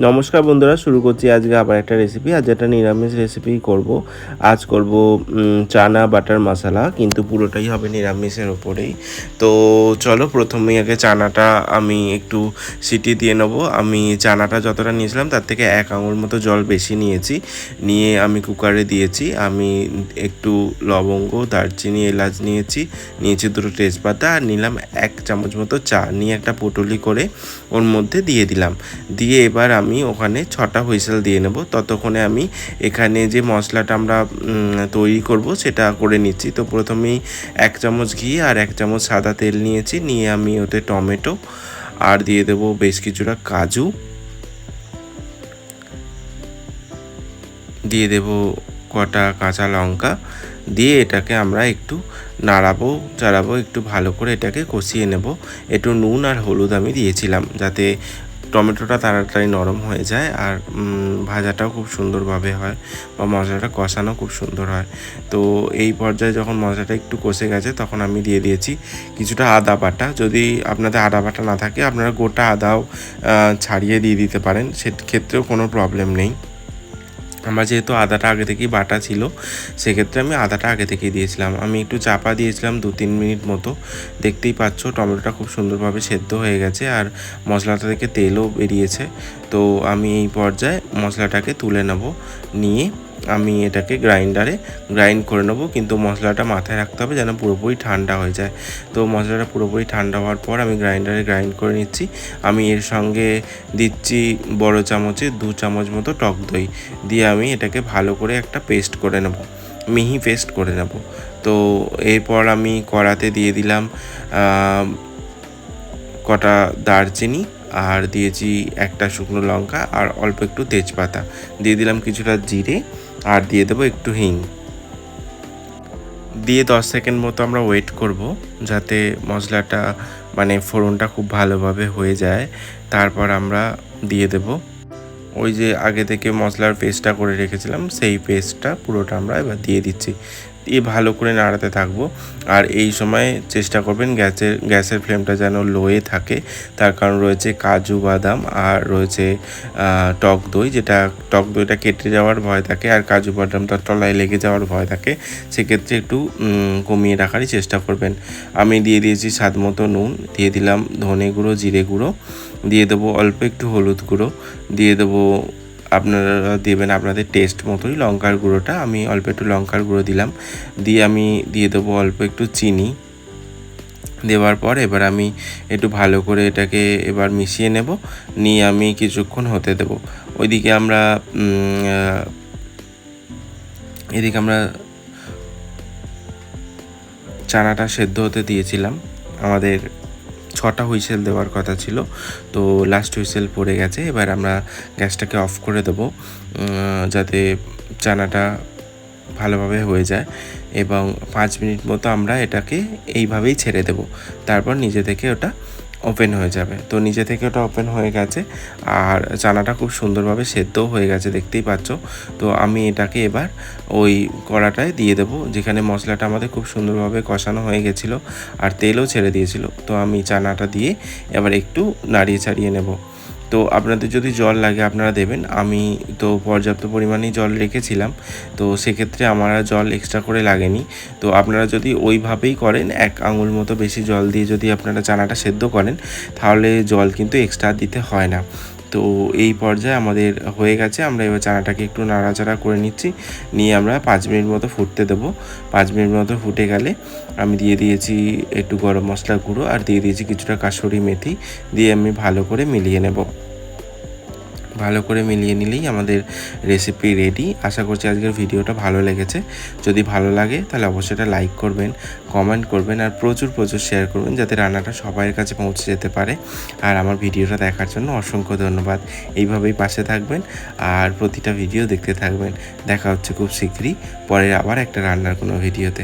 নমস্কার বন্ধুরা, শুরু করছি আজকে আবার একটা রেসিপি। আজ একটা নিরামিষ রেসিপি করব। আজ করব চানা বাটার মশলা, কিন্তু পুরোটাই হবে নিরামিষের ওপরেই। তো চলো, প্রথমেই আগে চানাটা আমি একটু সিটি দিয়ে নেবো। আমি চানাটা যতটা নিয়েছিলাম তার থেকে 1 আঙুল মতো জল বেশি নিয়েছি, নিয়ে আমি কুকারে দিয়েছি। আমি একটু লবঙ্গ, দারচিনি, এলাচ নিয়েছি 2 তেজপাতা, আর নিলাম 1 চামচ মতো চা, নিয়ে একটা পটুলি করে ওর মধ্যে দিয়ে দিলাম। দিয়ে এবার আমি ওখানে 6টা হুইসেল দিয়ে নেব। ততক্ষণে আমি এখানে যে মশলাটা আমরা তৈরি করব সেটা করে নিচ্ছি। তো প্রথমেই 1 চামচ ঘি আর 1 চামচ সাদা তেল নিয়েছি, নিয়ে আমি ওতে টমেটো আর দিয়ে দেবো বেশ কিছুটা কাজু, দিয়ে দেব কটা কাঁচা লঙ্কা, দিয়ে এটাকে আমরা একটু চাড়াবো, একটু ভালো করে এটাকে কষিয়ে নেব। একটু নুন আর হলুদ আমি দিয়েছিলাম যাতে টমেটোটা তাড়াতাড়ি নরম হয়ে যায়, আর ভাজাটাও খুব সুন্দরভাবে হয়, বা মশলাটা কষানো খুব সুন্দর হয়। তো এই পর্যায়ে যখন মশলাটা একটু কষে গেছে তখন আমি দিয়ে দিয়েছি কিছুটা আদা বাটা। যদি আপনাদের আদা বাটা না থাকে আপনারা গোটা আদাও ছাড়িয়ে দিয়ে দিতে পারেন, সেক্ষেত্রেও কোনো প্রবলেম নেই। আমার যেহেতু আদাটা আগে থেকেই বাটা ছিল, সেক্ষেত্রে আমি আদাটা আগে থেকেই দিয়েছিলাম। আমি একটু চাপা দিয়েছিলাম 2-3 মিনিট মতো। দেখতেই পাচ্ছ টমেটোটা খুব সুন্দরভাবে সেদ্ধ হয়ে গেছে, আর মশলাটা থেকে তেলও বেরিয়েছে। তো আমি এই পর্যায়ে মশলাটাকে তুলে নেব, নিয়ে আমি এটাকে গ্রাইন্ডারে গ্রাইন্ড করে নেবো। কিন্তু মশলাটা মাথায় রাখতে হবে যেন পুরোপুরি ঠান্ডা হয়ে যায়। তো মশলাটা পুরোপুরি ঠান্ডা হওয়ার পর আমি গ্রাইন্ডারে গ্রাইন্ড করে নিচ্ছি। আমি এর সঙ্গে দিচ্ছি বড় চামচে 2 চামচ মতো টক দই, দিয়ে আমি এটাকে ভালো করে একটা পেস্ট করে নেব, মিহি পেস্ট করে নেব। তো এরপর আমি কড়াতে দিয়ে দিলাম কটা দারচিনি, আর দিয়েছি একটা শুকনো লঙ্কা আর অল্প একটু তেজপাতা, দিয়ে দিলাম কিছুটা জিরে, আর দিয়ে দেবো একটু হিং। দিয়ে 10 সেকেন্ড মতো আমরা ওয়েট করব যাতে মশলাটা ফোড়নটা খুব ভালোভাবে হয়ে যায়। তারপর আমরা দিয়ে দেব ওই যে আগে থেকে মশলার পেস্টটা করে রেখেছিলাম, সেই পেস্টটা পুরোটা আমরা এবার দিয়ে দিচ্ছি, দিয়ে ভালো করে নাড়াতে থাকবো। আর এই সময় চেষ্টা করবেন গ্যাসের ফ্লেমটা যেন লোয়ে থাকে, তার কারণ রয়েছে কাজু বাদাম আর রয়েছে টক দই, টক দইটা কেটে যাওয়ার ভয় থাকে, আর কাজু বাদামটা তলায় লেগে যাওয়ার ভয় থাকে। সেক্ষেত্রে একটু কমিয়ে রাখারই চেষ্টা করবেন। আমি দিয়ে দিয়েছি স্বাদ মতো নুন, দিয়ে দিলাম ধনে গুঁড়ো, জিরে গুঁড়ো, দিয়ে দেবো অল্প একটু হলুদ গুঁড়ো, দিয়ে দেবো আপনারা দেবেন আপনাদের টেস্ট মতোই লঙ্কার গুঁড়োটা, আমি অল্প একটু লঙ্কার গুঁড়ো দিলাম। দিয়ে আমি দিয়ে দেবো অল্প একটু চিনি। দেওয়ার পর এবার আমি একটু ভালো করে এটাকে এবার মিশিয়ে নেব, নিয়ে আমি কিছুক্ষণ হতে দেব। এদিকে আমরা চানাটা সেদ্ধ হতে দিয়েছিলাম। আমাদের 6টা হুইসেল দেওয়ার কথা ছিল, তো লাস্ট হুইসেল পড়ে গেছে। এবার আমরা গ্যাসটাকে অফ করে দেবো যাতে চানাটা ভালোভাবে হয়ে যায়, এবং 5 মিনিট মতো আমরা এটাকে এইভাবেই ছেড়ে দেব। তারপর নিজে থেকে ওটা ওপেন হয়ে যাবে। তো নিজে থেকে ওটা ওপেন হয়ে গেছে, আর চানাটা খুব সুন্দরভাবে সেদ্ধও হয়ে গেছে, দেখতেই পাচ্ছ। তো আমি এটাকে এবার ওই কড়াটায় দিয়ে দেবো যেখানে মশলাটা আমাদের খুব সুন্দরভাবে কষানো হয়ে গেছিলো আর তেলও ছেড়ে দিয়েছিল। তো আমি চানাটা দিয়ে এবার একটু নাড়িয়ে ছাড়িয়ে নেব। তো আপনাদের যদি জল লাগে আপনারা দেবেন, আমি তো পর্যাপ্ত পরিমাণেই জল রেখেছিলাম, তো সেক্ষেত্রে আমার আর জল এক্সট্রা করে লাগেনি। তো আপনারা যদি ওইভাবেই করেন, 1 আঙুল মতো বেশি জল দিয়ে যদি আপনারা চানাটা সেদ্ধ করেন, তাহলে জল কিন্তু এক্সট্রা দিতে হয় না। তো এই পর্যায়ে আমাদের হয়ে গেছে। আমরা এবার চানাটাকে একটু নাড়াচাড়া করে নিচ্ছি, নিয়ে আমরা 5 মিনিট মতো ফুটতে দেবো। 5 মিনিট মতো ফুটে গেলে আমি দিয়ে দিয়েছি একটু গরম মশলা গুঁড়ো, আর দিয়ে দিয়েছি কিছুটা কাসুরি মেথি, দিয়ে আমি ভালো করে মিলিয়ে নেব। ভালো করে মিলিয়ে নিলেই আমাদের রেসিপি রেডি। আশা করছি আজকের ভিডিওটা ভালো লেগেছে। যদি ভালো লাগে তাহলে অবশ্যই এটা লাইক করবেন, কমেন্ট করবেন, আর প্রচুর শেয়ার করবেন যাতে রান্নাটা সবার কাছে পৌঁছে যেতে পারে। আর আমার ভিডিওটা দেখার জন্য অসংখ্য ধন্যবাদ। এইভাবেই পাশে থাকবেন আর প্রতিটা ভিডিও দেখতে থাকবেন। দেখা হচ্ছে খুব শীঘ্রই পরের আবার একটা রান্নার কোনো ভিডিওতে।